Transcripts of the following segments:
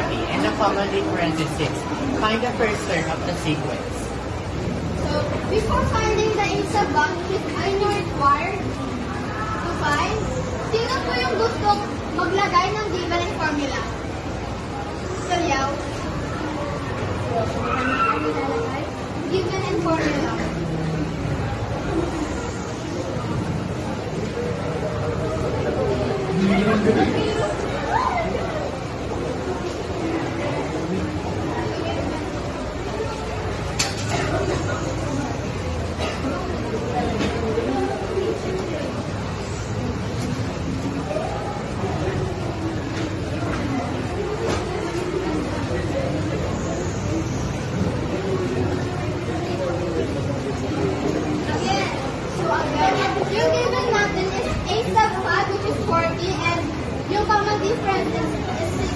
40 and a comma difference is 6. Find the first term of the sequence. So, before finding the ASAP one, which I know required to find, sino po yung gustong maglagay ng given and formula? So, yaw. Ano nilalagay? Given and formula. Yung given natin is a sub 5, which is 40, and yung common difference is 6.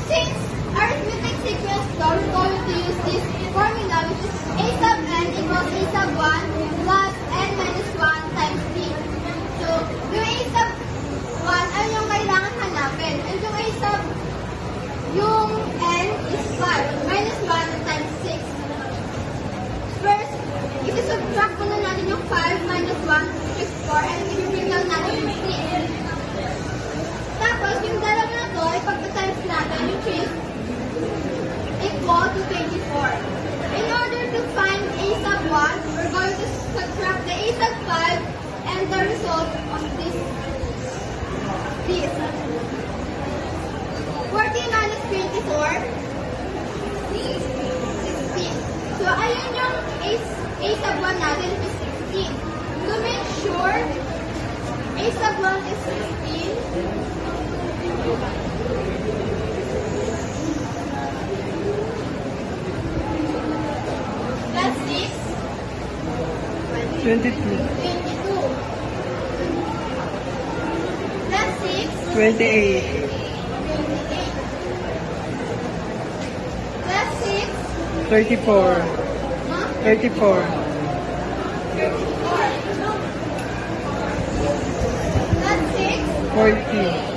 Since arithmetic sequence law, we're going to use this formula, which is a sub n equals a sub 1 plus n minus 1 times t. So, yung a sub 1 ay yung kailangan hanapin. And yung n is 5 minus 1 times 6. First, isi-subtract muna natin yung 5 minus 1, which is 4, and i-bring lang natin yung 3. Tapos, yung dalawa na to, ipag-times natin, which is equal to 24. In order to find a sub 1, we're going to subtract the a sub 5 and the result of this. 40 minus 24 is 16. So, ayun yung a sub 1 natin is 16. To make sure a sub 1 is 16, plus 6, 22, 22. Plus 6, 28, 28. Plus 6, 34, huh? 34, 34. Plus 6, 40,